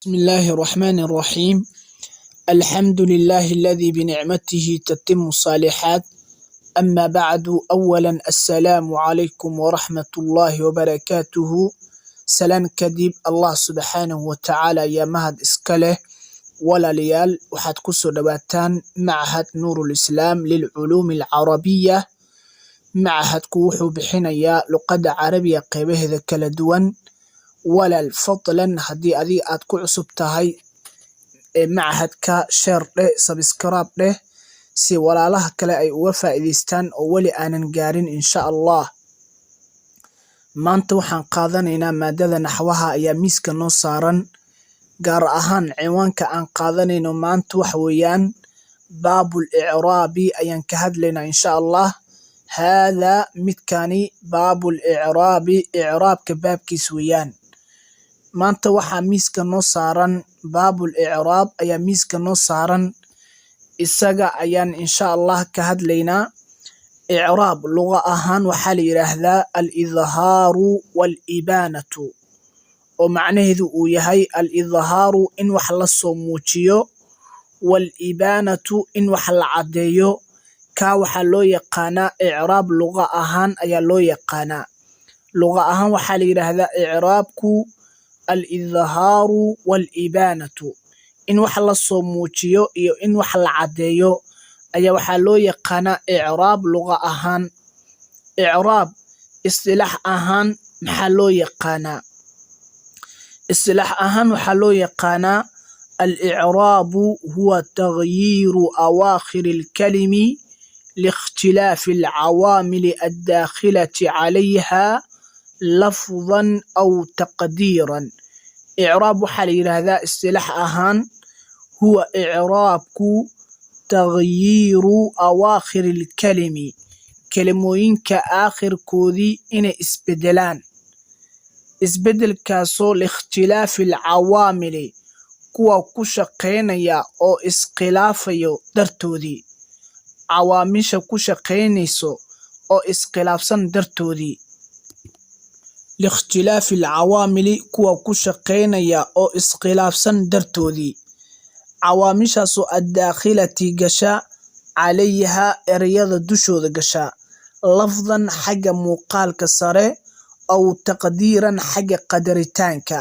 بسم الله الرحمن الرحيم. الحمد لله الذي بنعمته تتم الصالحات. أما بعد، أولا السلام عليكم ورحمة الله وبركاته. سلام كدب الله سبحانه وتعالى يا مهد إسكاله ولا ليال وحد كسر دواتان معهد نور الإسلام للعلوم العربية. معهد كوحو بحنيا لقد عربية قيبه ذا كالدوان walaal fadlan haddii adiga aad ku cusub tahay machadka share dheh subscribe dheh si walaalaha kale ay uga faa'iideystaan oo weli aanan gaarin insha Allah. Maanta waxaan qaadanaynaa maadada naxwaha ayaa miiska noo saaran, gaar ahaan ciwaanka aan qaadanayno maanta waxa weeyaan baabul i'raabi ayaan ka hadlaynaa insha Allah. haadaa midkani baabul i'raabi, i'raabka baabkiis weeyaan. maanta waxaa miiska noo saaran baabul i'raab ayaa miiska noo saaran, isaga ayaan insha Allah ka hadlaynaa. i'raab luqa ahaan waxaa la yiraahdaa al-idhaaru wal-ibaanatu, oo macnaheedu uu yahay al-idhaaru in wax la soo muujiyo, wal-ibaanatu in wax la caddeeyo. ka waxaa loo yaqaanaa i'raab luqa ahaan ayaa loo yaqaanaa. luqa ahaan waxaa la yiraahdaa i'raabku al-idhaaru wal-ibaanatu, in wax la soo muujiyo iyo in wax la caddeeyo ayaa waxaa loo yaqaanaa i'raab luqa ahaan. i'raab istilaax ahaan maxaa loo yaqaanaa? istilaax ahaan waxaa loo yaqaanaa al-i'raabu huwa taghyiiru awaakhiri al-kalimi liikhtilaafi al-cawaamili ad-daakhilati calayha lafdan aw taqdiiran. i'raab waxaa la yiraahdaa istilaax ahaan huwa i'raabku taghyiiru awaakhiri al-kalimi, kelimooyinka aakhirkoodii inay isbedelaan, isbedelkaasoo liikhtilaafi al-cawaamili kuwa ku shaqeynaya oo iskhilaafayo dartoodii, cawaamisha ku shaqeynayso oo iskhilaafsan dartoodii. liikhtilaafi al-cawaamili kuwa ku shaqeynaya oo iskhilaafsan dartoodii, cawaamishaasoo ad-daakhilati gasha calayha ereyada dushooda gasha, lafdan xagga muuqaalka sare, aw taqdiiran xagga qadaritaanka.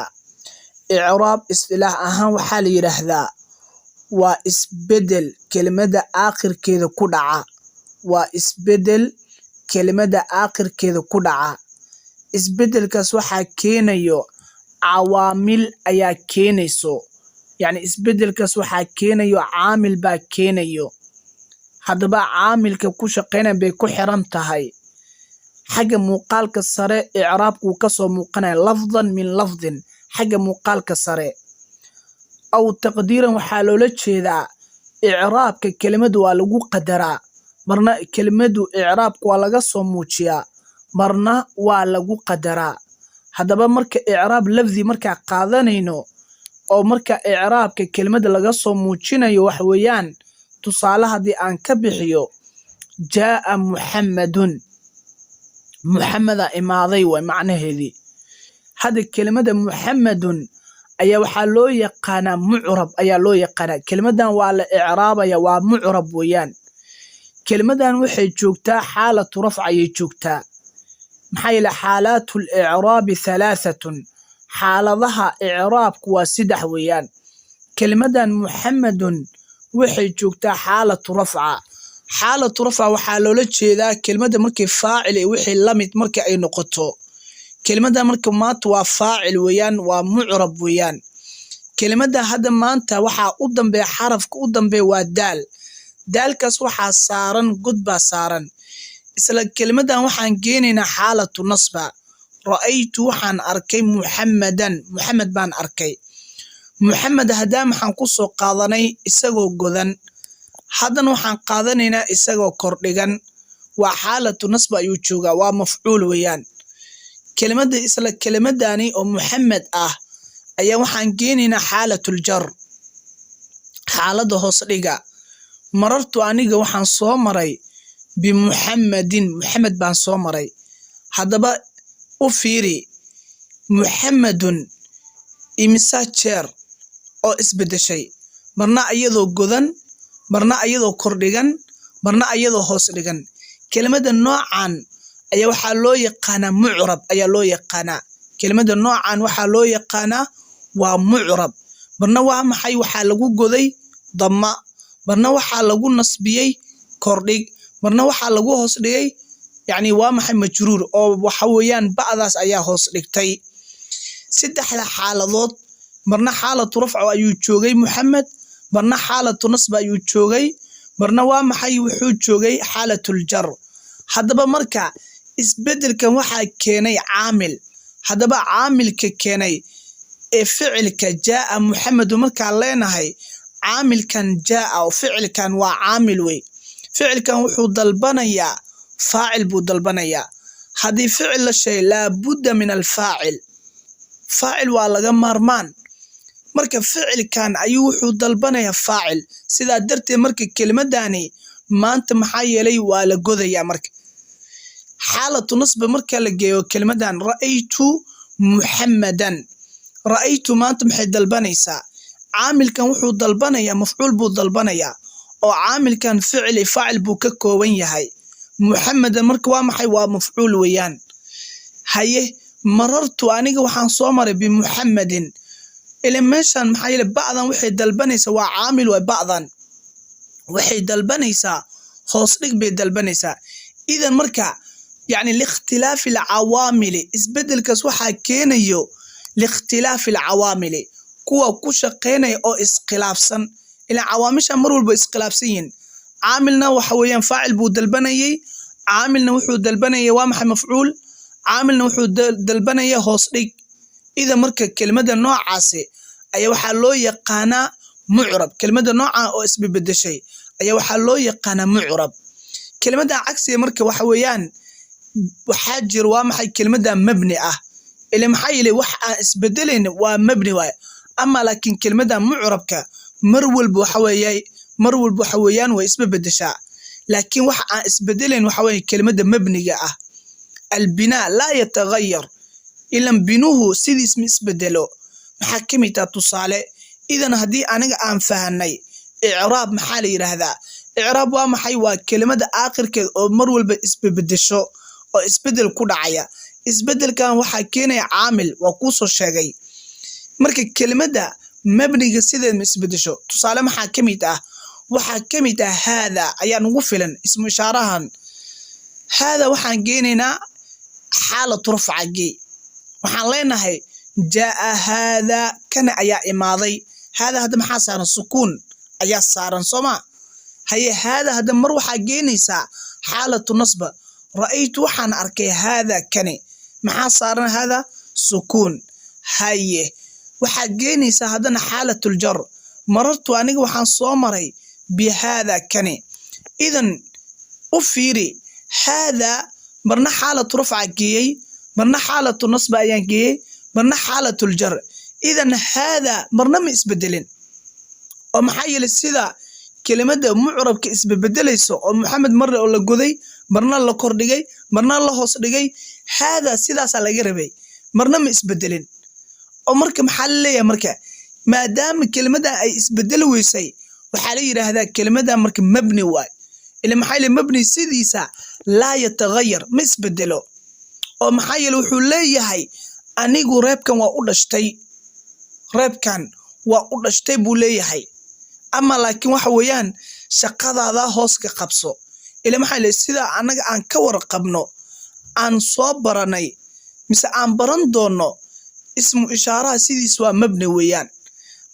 i'raab istilaax ahaan waxaa la yiraahdaa waa isbedel kelimada aakhirkeeda ku dhaca, waa isbedel kelimada aakhirkeeda ku dhaca. isbedelkaas waxaa keenayo cawaamil ayaa keenayso, yacni isbedelkaas waxaa keenayo caamil baa keenayo. haddaba caamilka ku shaqeynaya bay ku xiran tahay. xagga muuqaalka sare i'raabku ka soo muuqanaya lafdan min lafdin, xagga muuqaalka sare. aw taqdiiran waxaa loola jeedaa i'raabka kelimadu waa lagu qadaraa, marna kelimadu i'raabku waa laga soo muujiyaa, marna waa lagu qadaraa. haddaba marka i'raab lafdi markaa qaadanayno oo marka i'raabka kelimada laga soo muujinayo wax weeyaan, tusaale haddii aan ka bixiyo jaa'a muxammadun, muxammadaa imaaday way macnaheedii. hadda kelimada muxammadun ayaa waxaa loo yaqaanaa mucrab ayaa loo yaqaanaa. kelimadan waa la i'raabaya, waa mucrab weeyaan. kelimadan waxay joogtaa xaalatu rafc ayay joogtaa. maxaa yeele xaalaatu al-i'raabi halaahatun, xaaladaha i'raabku waa 3 weeyaan. kelimadan muxammadun waxay joogtaa xaalatu rafca. xaalatu rafca waxaa loola jeedaa kelimada markay faacil iyo wixii la mid marka ay noqoto. kelimada marka maanta waa faacil weeyaan, waa mucrab weeyaan. kelimada hadda maanta waxaa u dambeeya, xarafka u dambeeya waa daal. daalkaas waxaa saaran god baa saaran. isla kelimadan waxaan geenaynaa xaalatu nasba. ra'aytu waxaan arkay muxammadan, muxamed baan arkay. muxamed haddaan maxaan ku soo qaadanay isagoo godan, haddana waxaan qaadanaynaa isagoo kordhigan. waa xaalatu nasba ayuu joogaa, waa mafcuul weeyaan. kelimada isla kelimadani oo muxamed ah ayaa waxaan geenaynaa xaalatul jar, xaalada hoos dhiga. marartu aniga waxaan soo maray bimuxammadin, muxamed baan soo maray. haddaba u fiiri muxammadun imisa jeer oo isbedeshay marna iyadoo godan marna iyadoo kordhigan marna iyadoo hoos dhigan kelimada noocan ayaa waxa loo yaqaanaa mu'rab ayaa loo yaqaanaa kelimada noocan waxa loo yaqaanaa waa mu'rab marna waa maxay waxa lagu goday damma marna waxa lagu nasbiyay kordhig marna waxa lagu hoos dhigay yani waa maxay majruur oo waxa weeyaan ba'daas ayaa hoos dhigtay saddexda xaaladood marna xaalatu rafco ayuu joogay Muhammad marna xaalatu nasb ayuu joogay marna waa maxay wuxuu joogay xaalatul jar hadaba marka isbedelkan waxa keenay caamil hadaba caamilka keenay ee ficilka jaa Muhammad marka leenahay caamilkan jaa oo ficilkan waa caamil way ficilkan wuxuu dalbanayaa faacil buu dalbanayaa hadii ficil la shay la budda min al faacil faacil waa laga maarmaan marka ficilkan ayuu wuxuu dalbanayaa faacil sida darteed marka kelimadani maanta maxaa yeelay waa la godayaa marka xaalatu nasb marka la geeyo kelimadan ra'aytu muhammadan ra'aytu maanta maxay dalbanaysaa caamilkan wuxuu dalbanayaa mafcuul buu dalbanayaa oo caamilkan ficil faacil buu ka kooban yahay muhammadan marka waa maxay waa mafcuul weeyaan haye marartu aniga waxaan soo maray bi muhammadin ila meeshan maxaa yeelay ba'dan waxay dalbanaysaa waa caamil waa ba'dan waxay dalbanaysaa hoos dhig bay dalbanaysaa idan marka يعني لاختلاف العوامل اسبدل كاس waxa keenayo لاختلاف العوامل kuwa ku shaqeynay oo iskhilaafsan ila cawaamisha mar walba iskhilaafsan caamilna waxa weeyaan faacil buu dalbanayay caamilna wuxuu dalbanayay waa maxay mafcuul caamilna wuxuu dalbanayay hoos dhig ida marka kelimada noocaas ayaa waxa loo yaqaanaa mu'rab kelimada nooca oo isbedeshay ayaa waxa loo yaqaanaa mu'rab kelimada cagsiga marka waxa weeyaan waxa jir waa maxay kelimada mabni ah ila maxay ilaa wax aan isbedeleen waa mabni waay ama laakiin kelimada mu'rabka mar walba waxa weeyaan way isbedeshaa laakiin wax aan isbedeleen waxa weey kelimada mabniga ah albina la yataghayyar ila binuhu sidii isbedelo waxa kamid ah tusaale idan hadii aniga aan fahanay i'raab maxaa la yiraahdaa i'raab waa maxay waa kelimada aakhirkeed oo mar walba isbedesho oo isbedel ku dhacaya isbedelkan waxa keenaya caamil waa ku soo sheegay marka kelimada mabniga sideed isbedesho tusaale maxaa kamid ah waxa kamid ah hada ayaa ugu filan ismu ishaarahan hada waxaan geenaynaa xaalatu rafcagi waxaan leenahay jaa hada kana ayaa imaaday hada hada maxaa saaran sukuun ayaa saaran soma haye hada hada mar waxa geenaysaa xaalatu nasba ra'aytu waxaan arkay hada kani maxaa saaran hada sukuun haye waxa geenaysaa hadana xaalatul jar marartu aniga waxaan soo maray bi hada kani idan u fiiri hada marna xaalatu rafca geeyay marna xaalatu nasba ayaan geeyay marna xaalatul jar idan hada marna ma isbedelin oo maxaa yeelay sida kelimada mu'rabka isbedelayso oo Muhammad marna oo la goday marna la kordhigay marna la hoos dhigay hada sidaas laga rabay marna ma isbedelin oo marka maxaa leeyahay marka maadaama kelimada ay isbedel weysay waxa la yiraahdaa kelimada marka mabni waay ila maxaa leeyahay mabni sidiisa la yataghayyar ma isbedelo oo maxaa yeelay wuxuu leeyahay anigu reebkan waa u dhashtay buu leeyahay ama laakiin waxa weeyaan shaqadaada hoos ka qabso ila maxay leeyahay sida anaga aan ka warqabno aan soo baranay mise aan baran doono ismu ishaaraha sidiis waa mabni weeyaan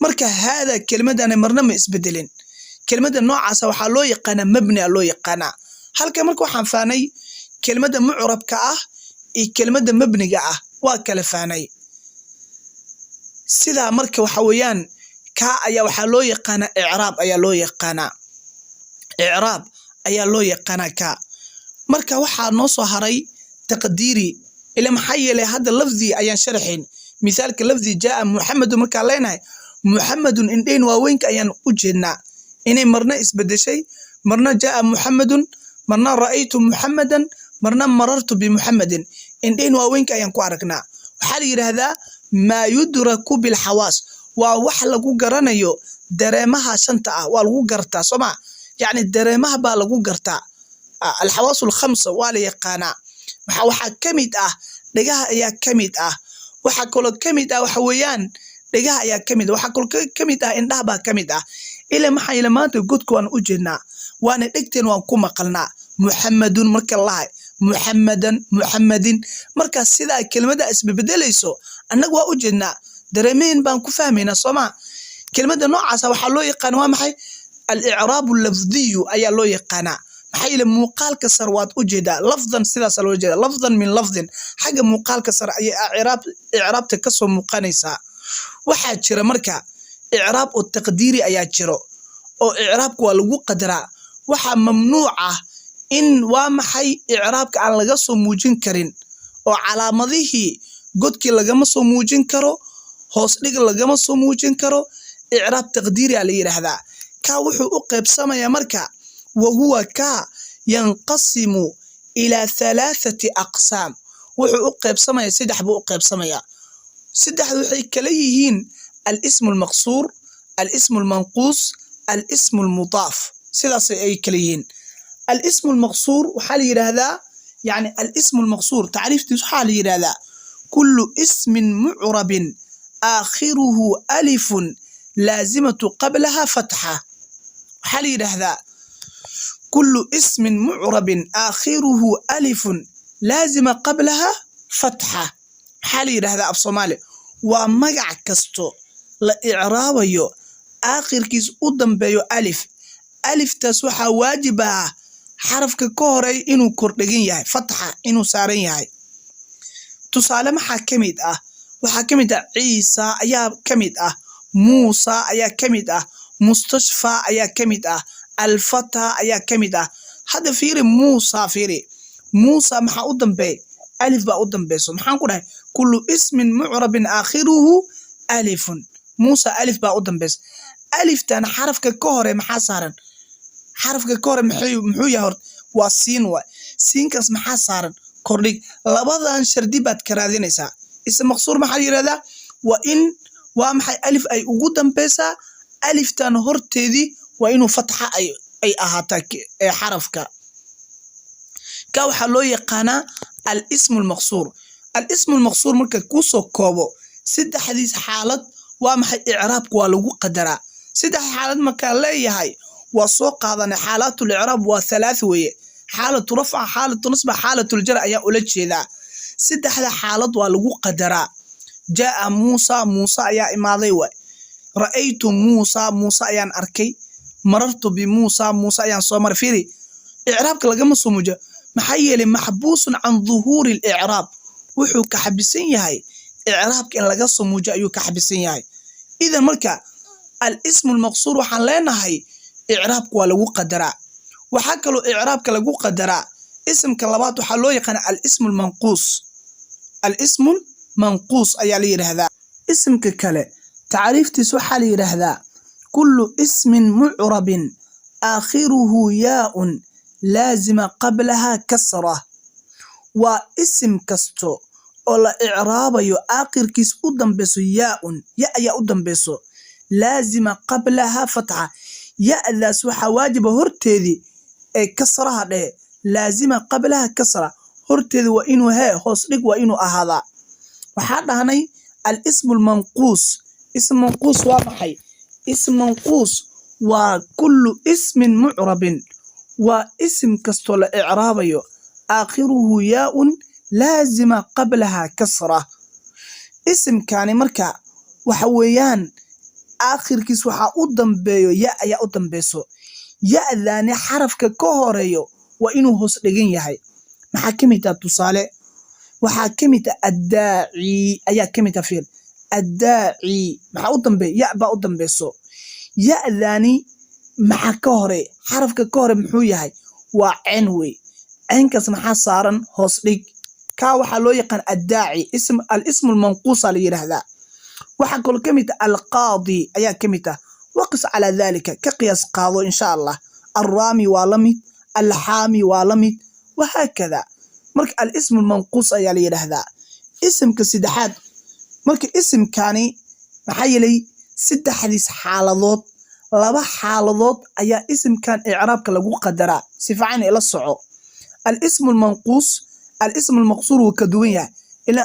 marka hada kelimadan marna ma isbedelin kelimada noocaas waxa loo yaqaan mabni loo yaqaan halka marka waxaan faanay kelimada mu'rabka ah iyo kelimada mabniga ah waa kala faanay sida marka waxa weeyaan ka ayaa waxa loo yaqaan i'raab ayaa loo yaqaan ka marka waxa noo soo haray taqdiiri ila maxay yeelay hada lafzi ayaan sharaxin misaalka lafzi jaa muhammad marka leenahay muhammadun indeen waaweynka ayaan u jeednaa inay marna isbedeshay marna jaa muhammadun marna ra'aytu muhammadan marna marartu bi muhammadin indeen waaweynka ayaan ku aragnaa waxa la yiraahdaa ma yudraku bil hawas waa wax lagu garanayo dareemaha shanta ah waa lagu gartaa soma yani dareemaha baa lagu gartaa alxawaas alkhamsa waa la yaqaanaa waxa kamid ah dhagaha ayaa kamid ah waxa kaloo kamid ah waxa weeyaan dhagaha ayaa kamid waxa kaloo kamid ah indhaha baa kamid ah ilaa maxay ila maanta godku waan u jeednaa waana dhigteen waan ku maqalnaa muhammadun marka lahay muhammadin marka sida kelmadda isbedelayso annagu waa u jeednaa dareemeen baan ku fahmaynaa soma kelmadda noocaas waxa loo yaqaan waa maxay al-i'raab al-lafzi ayaa loo yaqaanaa maxay ila muuqaalka sar waad u jeedaa lafdan sidaas loo jeedaa lafdan min lafdin xaga muuqaalka sar ay i'raabta ka soo muuqanaysa waxa jira marka i'raab oo taqdiiri ayaa jiro oo i'raabku waa lagu qadaraa waxa mamnuuc ah in waa maxay i'raabka aan laga soo muujin karin oo calaamadihii godkii lagama soo muujin karo hoos dhig lagama soo muujin karo i'raab taqdiiri la yiraahdaa ka wuxuu u qaybsamaya marka وهو ينقسم إلى 3 أقسام wuxuu u qaybsamaya saddex buu u qaybsamaya saddexdu waxay kala yihiin al-ism al-maqsur al-ism al-manqus al-ism al-mudaf sidaas ay kala yihiin al-ism al-maqsur waxa la yiraahdaa yani al-ism al-maqsur taariiftiisu waxa la yiraahdaa kullu ismin mu'rabin akhiruhu alif lazimatu qablaha fatha waxa la yiraahdaa كل اسم معرب آخره ألف لازم قبلها فتحة حالي هذا أب صومالي ومقع كستو لإعرابيو آخر كيس قدام بيو ألف تسوحة واجبة حرف كوري إنو كردقين ياهي فتحة إنو سارين ياهي تسالم حاكميد وحاكميد عيسى أيا كميد موسى أيا كميد مستشفى أيا كميد الفتى أيا كميدا هذا فيري موسى محا قدام بي ألف با قدام بيسو محا نقول كل اسم معرب آخره ألف موسى ألف با قدام بيس ألف تان حرف ككهر محا صارن حرف ككهر محو يهور وسين سين كاس محا صارن كورليك لبضان شردي بات كرادينيسا اسم مقصور محا يرادا وإن ومحا ألف أي قدام بيسا ألف تان هورتيدي وإنه فتحة أي أهاتك حرفك كاوحا لو يقانا الاسم المقصور الاسم المقصور مركا كوسو كوبو سيدة حديث حالة ومحي إعرابك ولغو قدرا سيدة حالة مكان ليهاي وسوق هذا حالات الإعراب و3 وي حالة رفع حالة نصب حالة الجر يا أولتشي ذا سيدة حالة ولغو قدرا جاء موسى يا إماضي رأيت موسى يا أركي مررت بموسى أيان صومر فيري إعرابك لقم الصموجة محيّل محبوس عن ظهور الإعراب وحو كحبسين يهي إعرابك إن لقم الصموجة أيو كحبسين يهي إذا ملكا الاسم المقصور وحان لنا هاي إعرابك ولغو قدراء وحاكلو إعرابك لغو قدراء اسم كلابات وحالو يقان الاسم المنقوص أيالي هذا اسم ككالي تعريف تسو حالي هذا كل اسم معرب آخره ياء لازم قبلها كسرة واسم كستو ولا إعراب يو آخر كيس قدام بسو ياء قدام بسو لازم قبلها فتحة ياء ذا سوحة واجب هرتيدي كسرها ده لازم قبلها كسرة هرتيدي وإنو هاي هوسلك وإنو أهذا وحالا هني الاسم المنقوص اسم منقوص ومحي اسم منقوص وكل اسم معرب واسم كستول إعرابيو آخره ياء لازم قبلها كسرة اسم كان مركا وحويان آخر كيس وحا قدام بيو يا قدام بيسو يا ذاني حرف كهوريو وإنو هسلقين يهي محاكمة تصالي وحاكمة الداعي أيا كمية فيل الداعي محا قدام بي يا با قدام بيسو يا ذاني محا كهوري حرف كهوري محو يهي وعنوي عنكس محا صارن هسلق كا وحا لو يقان الداعي الاسم المنقوص ليرهذا وحا كل كمية القاضي أيا كمية وقس على ذلك كقياس قاضي إن شاء الله الرامي والمت الحامي والمت وهكذا مرك الاسم المنقوص أيا ليرهذا اسم كسيدحات مرك اسم كاني محيلي saddexdiis xaaladood laba xaaladood ayaa isimkan i'raabka lagu qadaraa si fiican ila soco الاسم المنقوص الاسم المقصور وكدوية إلا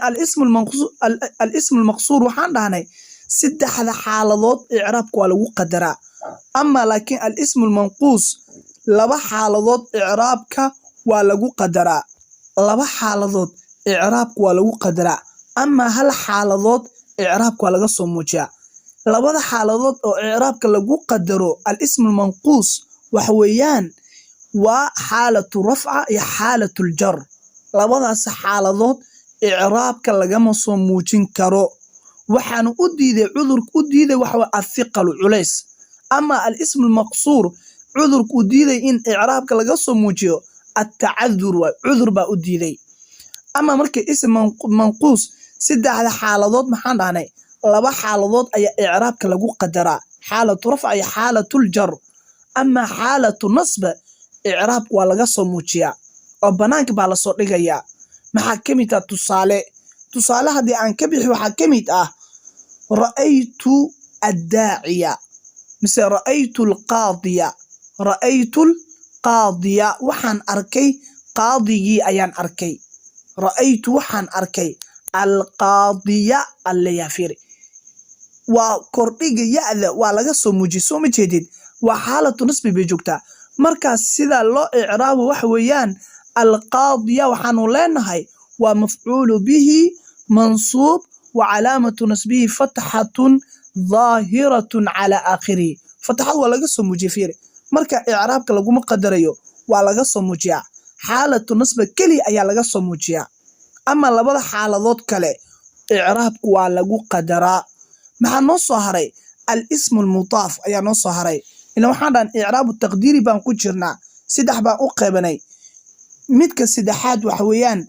الاسم المقصور وحان دهني saddexda xaaladood i'raabka waa lagu qadaraa ama laakiin الاسم المنقوص laba xaaladood i'raabka waa lagu qadaraa laba xaaladood i'raabka waa lagu qadaraa ama hal xaaladood i'raabka waa laga soo muujiyaa labada xaaladood oo i'raabka lagu qadaro الاسم المنقوص waxa weeyaan waa xaalatu rafca iyo xaalatu jar labadaas xaaladood i'raabka lagama soo muujin karo waxaan u diiday cudurka u diiday waxa athiqal culays ama الاسم المقصور cudurka u diiday in i'raabka laga soo muujiyo at-ta'adhur wa cudur ba u diiday ama markay ism manquus saddexda xaaladood maxaan dhahnay laba xaaladood ayaa i'raabka lagu qadaraa xaalatu rafca iyo xaalatu jar ama xaalatu nasb i'raabka waa laga soo muujiyaa oo banaanka baa la soo dhigayaa maxaa kamid ah tusaale hadii aan ka bixi waxa kamid ah ra'aytu ad-daa'iya mise ra'aytu al-qaadiya waxaan arkay qaadigii ayaan arkay ra'aytu waxaan arkay al-qaadiya al-yafiri waa kordhiga ya'da waa laga soo muujiyo soo ma jeedid waa xaalatu nasbi bay joogtaa markaas sida loo i'raabo waxa weeyaan al-qaadiya waxaanu leenahay waa mafcuulu bihi mansuub wa calaamatu nasbihi fathatun dhaahiratun ala aakhirih fatxad waa laga soo muujiyo fiiri marka i'raabka laguma qadarayo waa laga soo muujiyaa xaalatu nasb kali ayaa laga soo muujiyaa ama labada xaaladood kale i'raabku waa lagu qadaraa maxaa noo soo haray al-ism al-mudaaf ayaa noo soo haray ila waxaan dhan i'raab taqdiiri baan ku jirnaa saddex baan u qeybanay midka saddexaad waxa weeyaan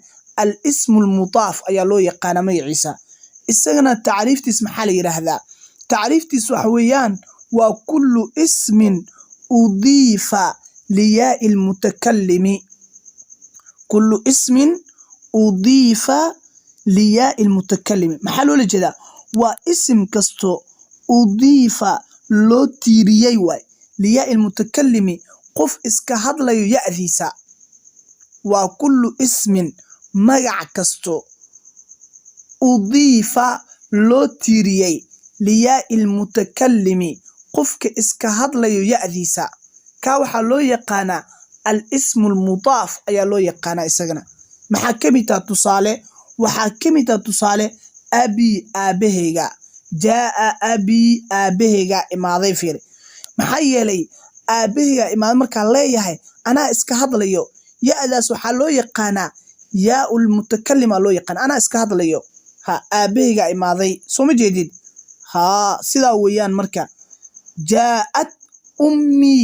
al-ism al-mudaaf ayaa loo yaqaan magaciisa isagana taariiftiis maxaa la yiraahdaa taariiftiis waxa weeyaan waa kullu ismin udiifa liyaa al-mutakallimi kullu ismin udiifa liyaa al-mutakallimi maxaa loo jeedaa waa ism kasto udiifa loo tiiriyay way liyaa al-mutakallimi qof iska hadlayo ya'diisa waa kullu ismin magac kasto udiifa loo tiiriyay liyaa al-mutakallimi qofka iska hadlayo ya'diisa ka waxa loo yaqaana al-ism al-mudaaf ayaa loo yaqaana isagana maxaa kamid ah tusaale waxaa kamid ah tusaale abi aabahayga jaa abi aabahayga imaaday fiir maxaa yeelay aabahayga imaad marka leeyahay anaa iska hadlayo ya'daas waxa loo yaqaana yaa'ul mutakallima loo yaqaan anaa iska hadlayo ha aabahayga imaaday soo ma jeedid ha sida weeyaan marka jaa'at ummi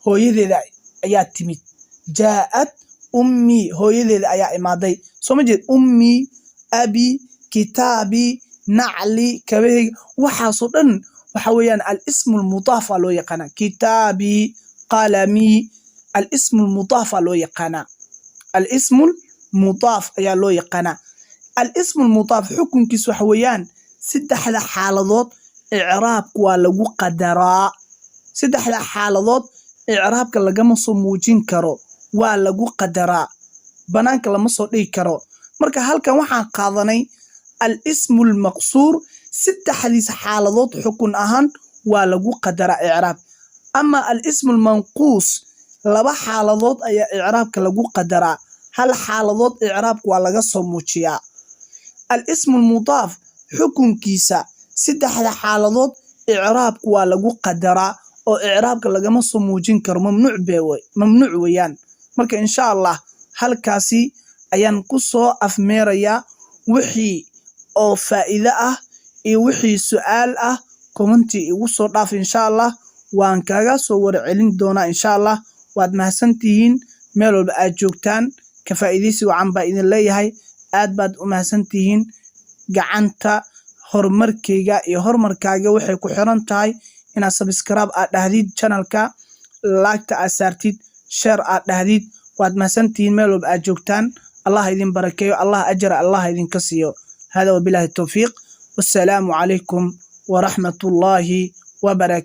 hooyadeeda ayaa timid jaa'at ummi hooyadeeda ayaa imaaday soo ma jeed ummi abi kitaabi nacli kabahayga waxaasoo dhan waxa weeyaan al-ism al-mudaaf loo yaqaana kitaabi qalami al-ism al-mudaaf loo yaqaana al-ism al-mudaaf ayaa loo yaqaana al-ism al-mudaaf xukunkiisu waxa weeyaan saddexda xaaladood i'raabka waa lagu qadaraa saddexda xaaladood i'raabka lagama soo muujin karo waa lagu qadaraa banaanka lama soo dhigi karo marka halkan waxaan qaadanay al-ism al-maqsuur saddexdiis xaaladood xukun ahaan waa lagu qadaraa i'raab ama al-ism al-manquus laba xaaladood ayaa i'raabka lagu qadaraa hal xaaladood i'raabka waa laga soo muujiyaa al-ism al-mudaaf xukunkiisa saddexda xaaladood i'raabka waa lagu qadaraa oo i'raabka lagama soo muujin karo mamnuuc weeyaan marka insha Allah halkaasi ayaan ku soo afmeerayaa wixii oo faa'iido ah iyo wixii su'aal ah commenti igu soo dhaaf insha Allah waan kaga soo warcelin doonaa insha Allah waad mahadsantihiin meel walba aad joogtaan ka faa'iideysi wacan baa idin leeyahay aad baad u mahadsantihiin gacanta horumarkayga iyo horumarkaaga waxay ku xiran tahay inaad subscribe aad dhahdid channelka like aad saartid share aad dhahdid waad mahadsantihiin meel walba aad joogtaan Allah idin barakeeyo Allah ajra Allah idin ka siiyo hada wabillahi tawfiiq wasalaamu calaykum ورحمة الله وبركاته.